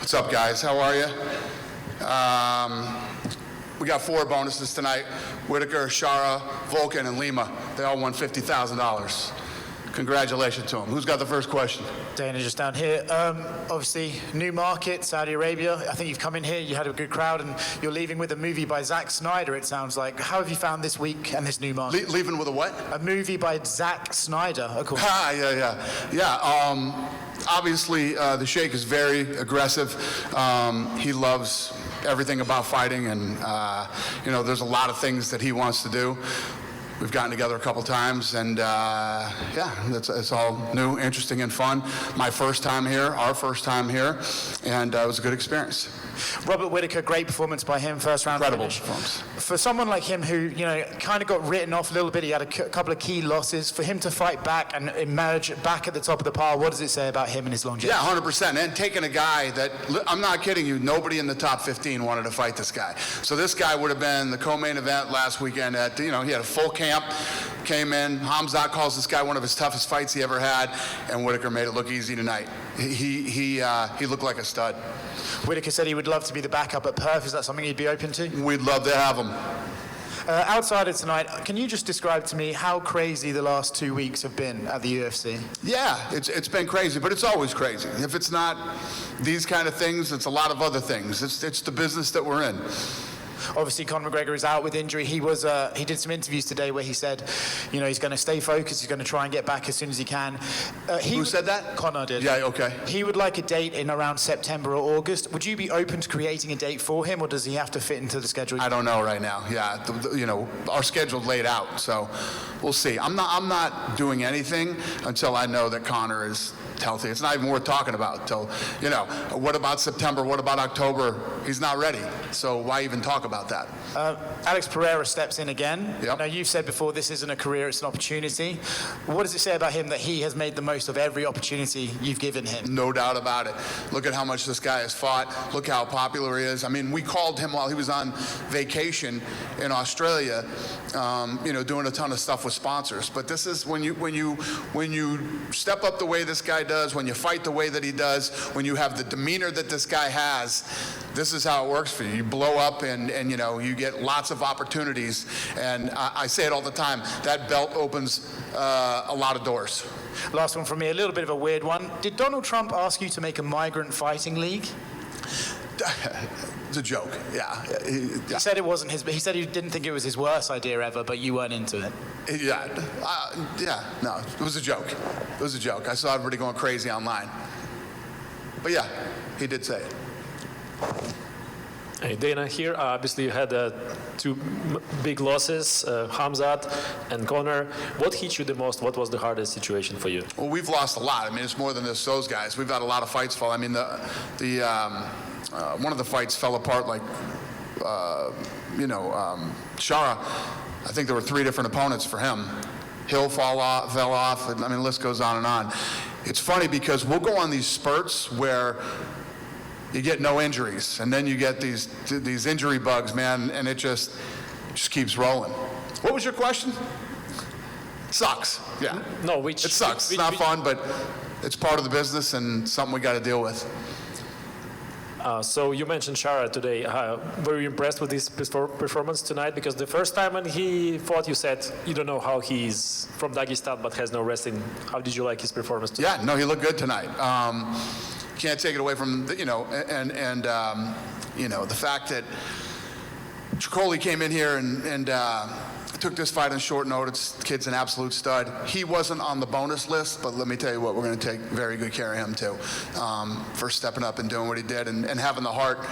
What's up, guys? How are you? We got 4 bonuses tonight. Whittaker, Shara, Volkov, and Lima. They all won $50,000. Congratulations to them. Who's got the first question? Dana, just down here. Obviously, new market, Saudi Arabia. I think you've come in here, you had a good crowd, and you're leaving with a movie by Zack Snyder, it sounds like. How have you found this week and this new market? Leaving with a what? A movie by Zack Snyder, of course. Yeah. Obviously, the Sheikh is very aggressive. He loves everything about fighting, and there's a lot of things that he wants to do. We've gotten together a couple times, and it's all new, interesting, and fun. My first time here, our first time here, and it was a good experience. Robert Whittaker, great performance by him, first round Incredible finish. performance. For someone like him who, kind of got written off a little bit, he had a couple of key losses, for him to fight back and emerge back at the top of the pile, what does it say about him and his longevity? Yeah, 100%. And taking a guy that, I'm not kidding you, nobody in the top 15 wanted to fight this guy. So this guy would have been the co-main event last weekend at, he had a full camp, came in. Hamzat calls this guy one of his toughest fights he ever had, and Whittaker made it look easy tonight. He looked like a stud. Whittaker said he would love to be the backup at Perth. Is that something you'd be open to? We'd love to have him. Outside of tonight, can you just describe to me how crazy the last 2 weeks have been at the UFC? Yeah, it's been crazy, but it's always crazy. If it's not these kind of things, it's a lot of other things. It's the business that we're in. Obviously, Conor McGregor is out with injury. He did some interviews today where he said, he's going to stay focused. He's going to try and get back as soon as he can. Who said that? Conor did. Yeah, okay. He would like a date in around September or August. Would you be open to creating a date for him, or does he have to fit into the schedule? I don't know right now. Yeah, our schedule's laid out, so we'll see. I'm not doing anything until I know that Conor is healthy. It's not even worth talking about until, what about September? What about October? He's not ready. So why even talk about that? Alex Pereira steps in again. Yep. Now, you've said before this isn't a career, it's an opportunity. What does it say about him that he has made the most of every opportunity you've given him? No doubt about it. Look at how much this guy has fought. Look how popular he is. I mean, we called him while he was on vacation in Australia, doing a ton of stuff with sponsors. But this is when you step up the way this guy does, when you fight the way that he does, when you have the demeanor that this guy has, this is how it works for you. You blow up and you get lots of opportunities. And I say it all the time, that belt opens a lot of doors. Last one from me, a little bit of a weird one. Did Donald Trump ask you to make a migrant fighting league? It's a joke, yeah. He said it wasn't his, but he said he didn't think it was his worst idea ever, but you weren't into it. No, it was a joke. It was a joke. I saw everybody going crazy online. But yeah, he did say it. Hey, Dana here. Obviously, you had 2 big losses, Hamzat and Conor. What hit you the most? What was the hardest situation for you? Well, we've lost a lot. I mean, it's more than just those guys. We've had a lot of fights fall. I mean, one of the fights fell apart like, Shara. I think there were 3 different opponents for him. Hill fell off. And, I mean, the list goes on and on. It's funny because we'll go on these spurts where you get no injuries, and then you get these injury bugs, man, and it just keeps rolling. What was your question? Sucks. Yeah. No, it sucks. It's not fun, but it's part of the business and something we got to deal with. So you mentioned Shara today. Were you impressed with his performance tonight? Because the first time when he fought, you said you don't know how he's from Dagestan but has no wrestling. How did you like his performance tonight? Yeah, no, he looked good tonight. Can't take it away from the fact that Tricoli came in here and took this fight on short notice. The kid's an absolute stud. He wasn't on the bonus list, but let me tell you what, we're going to take very good care of him too, for stepping up and doing what he did and having the heart.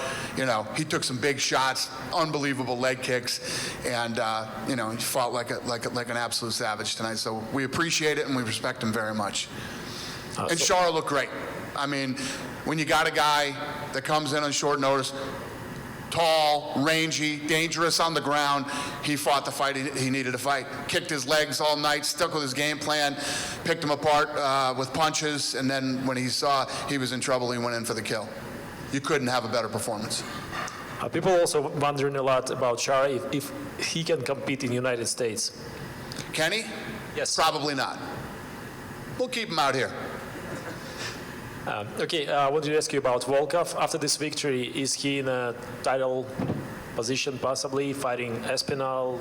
He took some big shots, unbelievable leg kicks, and he fought like an absolute savage tonight. So we appreciate it and we respect him very much. And Shara looked great. I mean, when you got a guy that comes in on short notice, tall, rangy, dangerous on the ground, he fought the fight he needed to fight. Kicked his legs all night, stuck with his game plan, picked him apart with punches, and then when he saw he was in trouble, he went in for the kill. You couldn't have a better performance. People also wondering a lot about Shara if he can compete in the United States. Can he? Yes. Probably not. We'll keep him out here. I wanted to ask you about Volkov. After this victory, is he in a title position, possibly fighting Espinal?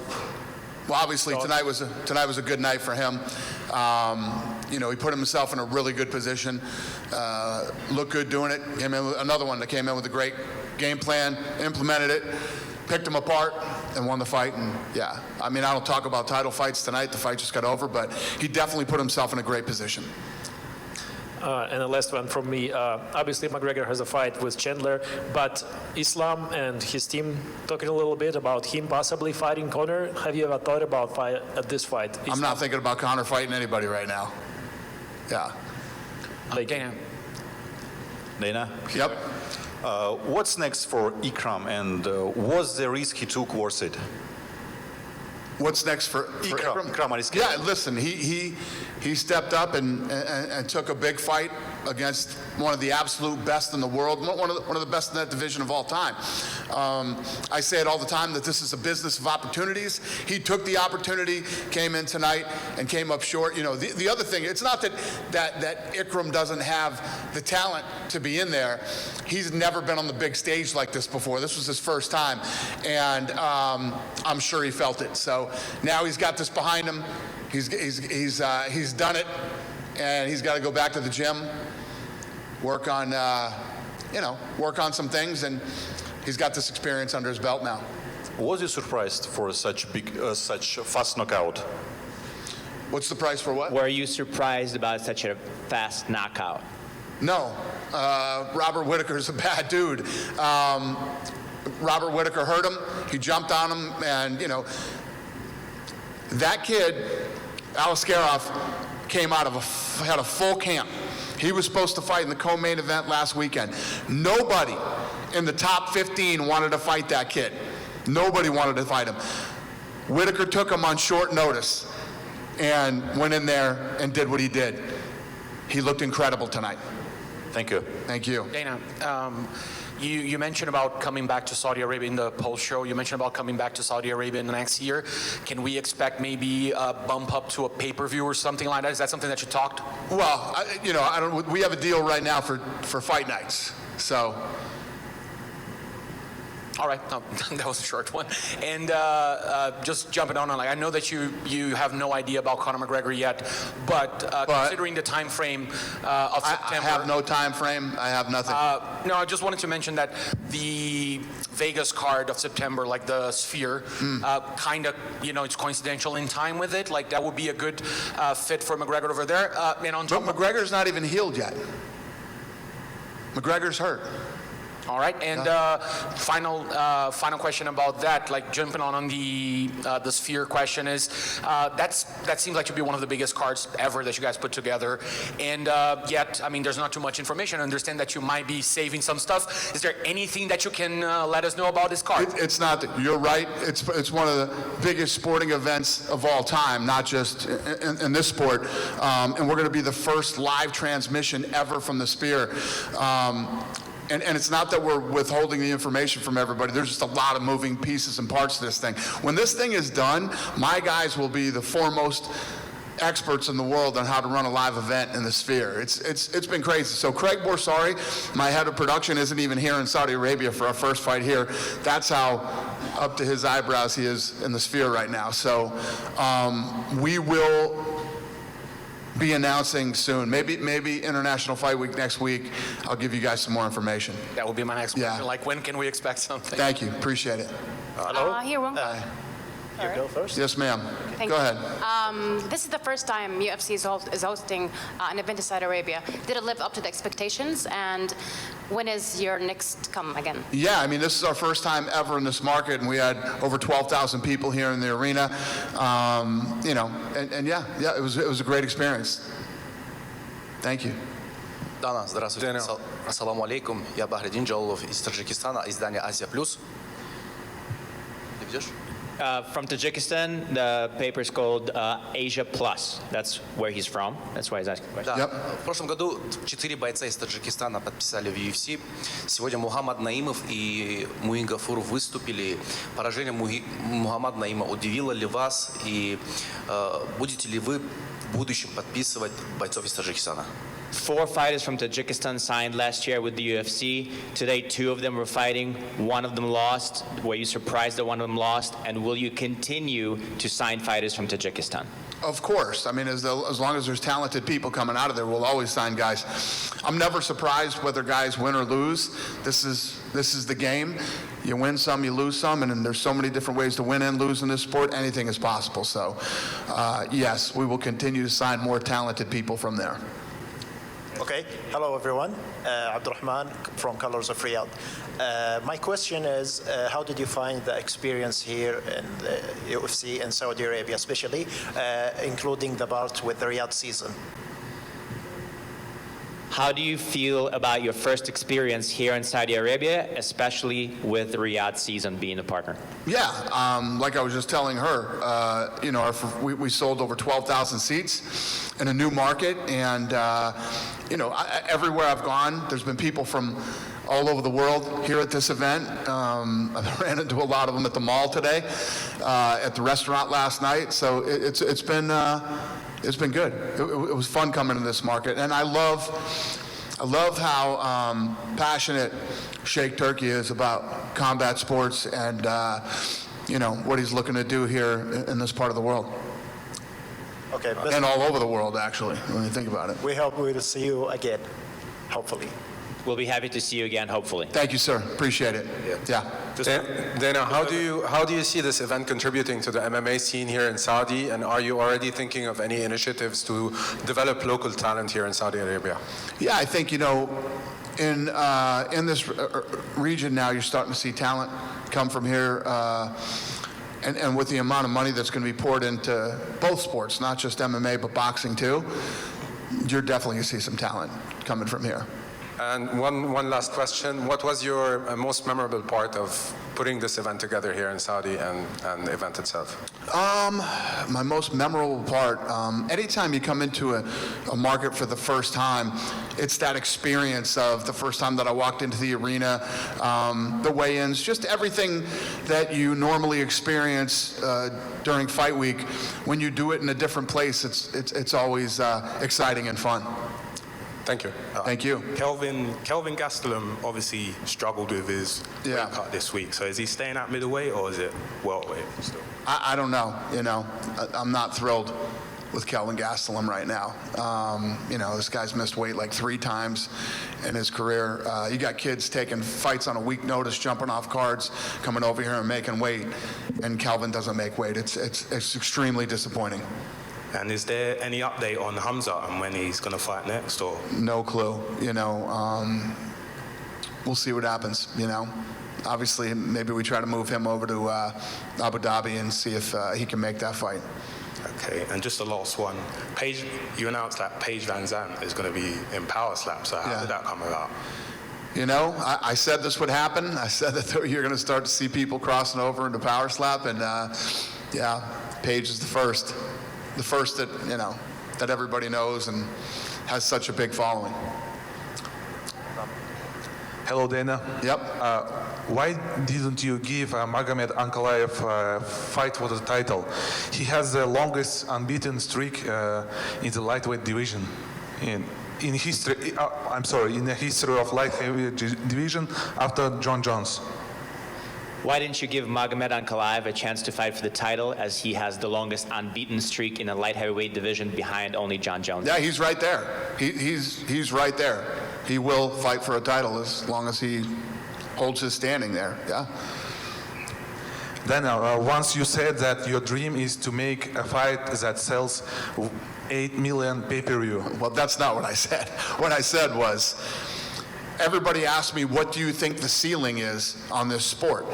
Well, obviously tonight was a good night for him. He put himself in a really good position. Looked good doing it. Came in with another one that came in with a great game plan, implemented it, picked him apart, and won the fight. And yeah, I don't talk about title fights tonight. The fight just got over, but he definitely put himself in a great position. And the last one from me. Obviously, McGregor has a fight with Chandler, but Islam and his team talking a little bit about him possibly fighting Conor. Have you ever thought about this fight? I'm not thinking about Conor fighting anybody right now. Yeah. Dana? Yep. What's next for Ikram, and was the risk he took worth it? What's next for Ikram? Ikram Aliskerov. Yeah, listen, he stepped up and took a big fight against one of the absolute best in the world, one of the best in that division of all time. I say it all the time that this is a business of opportunities. He took the opportunity, came in tonight, and came up short. The other thing, it's not that Ikram doesn't have the talent to be in there. He's never been on the big stage like this before. This was his first time, and I'm sure he felt it. So now he's got this behind him. He's done it, and he's got to go back to the gym, work on some things, and he's got this experience under his belt now. Was you surprised for such fast knockout? What's the price for what? Were you surprised about such a fast knockout? No. Robert Whittaker's a bad dude. Robert Whittaker hurt him. He jumped on him, and that kid, Aliskerov, came out of had a full camp. He was supposed to fight in the co-main event last weekend. Nobody in the top 15 wanted to fight that kid. Nobody wanted to fight him. Whittaker took him on short notice and went in there and did what he did. He looked incredible tonight. Thank you. Thank you. Dana, you mentioned about coming back to Saudi Arabia in the post show. You mentioned about coming back to Saudi Arabia in the next year. Can we expect maybe a bump up to a pay-per-view or something like that? Is that something that you talked? Well, I don't. We have a deal right now for fight nights. So. All right, that was a short one. And just jumping on, I know that you have no idea about Conor McGregor yet, but considering the time frame of September. I have no time frame. I have nothing. No, I just wanted to mention that the Vegas card of September, like the Sphere, kind of, it's coincidental in time with it. Like that would be a good fit for McGregor over there. And on top but McGregor's not even healed yet. McGregor's hurt. All right, and final question about that, like jumping on the Sphere question is, that seems like to be one of the biggest cards ever that you guys put together, and yet, there's not too much information. I understand that you might be saving some stuff. Is there anything that you can let us know about this card? It's not that. You're right. It's one of the biggest sporting events of all time, not just in this sport, and we're going to be the first live transmission ever from the Sphere. And it's not that we're withholding the information from everybody. There's just a lot of moving pieces and parts to this thing. When this thing is done, my guys will be the foremost experts in the world on how to run a live event in the Sphere. It's been crazy. So Craig Borsari, my head of production, isn't even here in Saudi Arabia for our first fight here. That's how up to his eyebrows he is in the Sphere right now. So we will be announcing soon. Maybe International Fight Week next week. I'll give you guys some more information. That would be my next question. Like, when can we expect something? Thank you. Appreciate it. Here, one. You go first. Yes, ma'am. Thank Go you. ahead. This is the first time UFC is hosting an event in Saudi Arabia. Did it live up to the expectations? And when is your next come again? Yeah, this is our first time ever in this market, and we had over 12,000 people here in the arena. It was a great experience. Thank you. Дана, здравствуйте. Ассаламу алейкум. Я Бахредин Джалов из Таджикистана, издание «Азия Плюс». Ты ведешь? From Tajikistan, the paper is called Asia Plus. That's where he's from. That's why he's asking questions. Да. В прошлом году 4 бойца из Таджикистана подписали в UFC. Сегодня Мухаммад Наимов и Муин Гафуров выступили. Поражение Мухаммада Наима удивило ли вас? И будете ли вы в будущем подписывать бойцов из Таджикистана? 4 fighters from Tajikistan signed last year with the UFC. Today, 2 of them were fighting. 1 of them lost. Were you surprised that 1 of them lost? And will you continue to sign fighters from Tajikistan? Of course. I mean, as long as there's talented people coming out of there, we'll always sign guys. I'm never surprised whether guys win or lose. This is the game. You win some, you lose some, and there's so many different ways to win and lose in this sport. Anything is possible. So, yes, we will continue to sign more talented people from there. Okay, hello everyone. Abdurrahman from Colors of Riyadh. My question is, how did you find the experience here in the UFC in Saudi Arabia, especially, including the part with the Riyadh season? How do you feel about your first experience here in Saudi Arabia, especially with the Riyadh season being a partner? Yeah, like I was just telling her, you know, we sold over 12,000 seats in a new market, and you know, everywhere I've gone, there's been people from all over the world here at this event. I ran into a lot of them at the mall today, at the restaurant last night. So it's been good. It was fun coming to this market, and I love how passionate Sheikh Turki is about combat sports and you know what he's looking to do here in this part of the world. Okay, And all over the world, actually, when you think about it. we hope we will see you again, hopefully. We'll be happy to see you again, hopefully. Thank you, sir. Appreciate it. Yeah. Dana, how do you see this event contributing to the MMA scene here in Saudi, and are you already thinking of any initiatives to develop local talent here in Saudi Arabia? Yeah, I think, you know, in this region now, you're starting to see talent come from here, and with the amount of money that's going to be poured into both sports, not just MMA, but boxing too, you're definitely going to see some talent coming from here. And one last question. What was your most memorable part of putting this event together here in Saudi and the event itself? My most memorable part, anytime you come into a market for the first time, it's that experience of the first time that I walked into the arena, the weigh-ins, just everything that you normally experience during fight week. When you do it in a different place, it's always exciting and fun. Thank you. Thank you. Kelvin Gastelum obviously struggled with his weight cut this week. So is he staying at middleweight or is it welterweight still? I don't know. You know, I'm not thrilled with Kelvin Gastelum right now. You know, this guy's missed weight like 3 times in his career. You got kids taking fights on a week notice, jumping off cards, coming over here and making weight, and Kelvin doesn't make weight. It's extremely disappointing. And is there any update on Hamza and when he's going to fight next? Or no clue. You know, we'll see what happens. You know, obviously, maybe we try to move him over to Abu Dhabi and see if he can make that fight. Okay, and just the last one. You announced that Paige Van Zandt is going to be in Power Slap. So how did that come about? You know, I said this would happen. I said that you're going to start to see people crossing over into Power Slap, and yeah, Paige is the first that, you know, that everybody knows and has such a big following. Hello, Dana. Yep. Why didn't you give Magomed Ankalaev a fight for the title? He has the longest unbeaten streak in the lightweight division in history. In the history of light heavyweight division after John Jones. Why didn't you give Magomed Ankalaev a chance to fight for the title, as he has the longest unbeaten streak in the light heavyweight division behind only John Jones? Yeah, he's right there. He's right there. He will fight for a title as long as he holds his standing there. Yeah. Then once you said that your dream is to make a fight that sells 8 million pay-per-view. Well, that's not what I said. What I said was, everybody asked me, what do you think the ceiling is on this sport?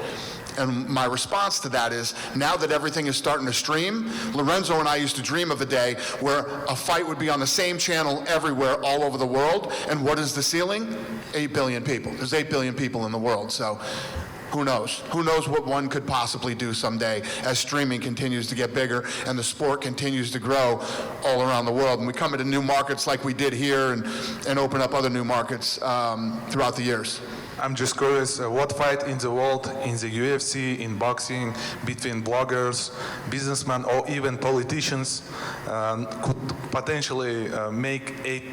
And my response to that is, now that everything is starting to stream, Lorenzo and I used to dream of a day where a fight would be on the same channel everywhere, all over the world. And what is the ceiling? 8 billion people. There's 8 billion people in the world. So who knows? Who knows what one could possibly do someday as streaming continues to get bigger and the sport continues to grow all around the world. And we come into new markets like we did here and open up other new markets throughout the years. I'm just curious, what fight in the world, in the UFC, in boxing, between bloggers, businessmen, or even politicians could potentially make 8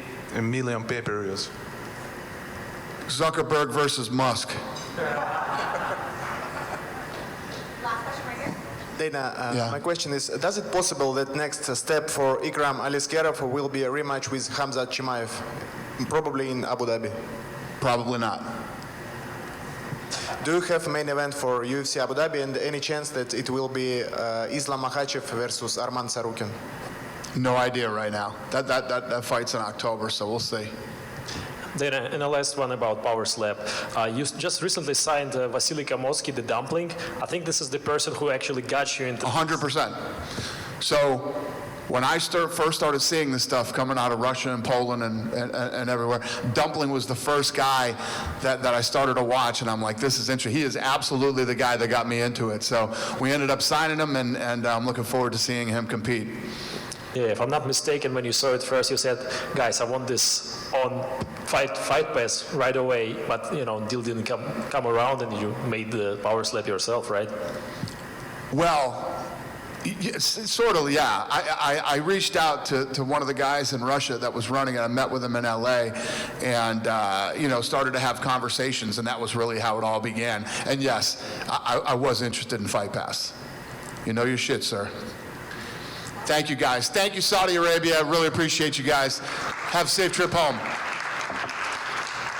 million pay-per-views. Zuckerberg versus Musk. Dana, my question is, does it possible that next step for Ikram Aliskerov will be a rematch with Khamzat Chimaev, probably in Abu Dhabi? Probably not. Do you have a main event for UFC Abu Dhabi and any chance that it will be Islam Makhachev versus Arman Sarukin? No idea right now. That fight's in October, so we'll see. Then, and the last one about Power Slap. You just recently signed Vasily Kamotsky, the dumpling. I think this is the person who actually got you into 100%. So when I first started seeing this stuff coming out of Russia and Poland and everywhere, Dumpling was the first guy that I started to watch, and I'm like, this is interesting. He is absolutely the guy that got me into it. So we ended up signing him, and I'm looking forward to seeing him compete. Yeah, if I'm not mistaken, when you saw it first, you said, guys, I want this on Fight Pass right away, but deal didn't come around, and you made the Power Slap yourself, right? Well, sort of, yeah. I reached out to one of the guys in Russia that was running it. I met with him in LA and, started to have conversations, and that was really how it all began. And yes, I was interested in Fight Pass. You know your shit, sir. Thank you, guys. Thank you, Saudi Arabia. I really appreciate you guys. Have a safe trip home.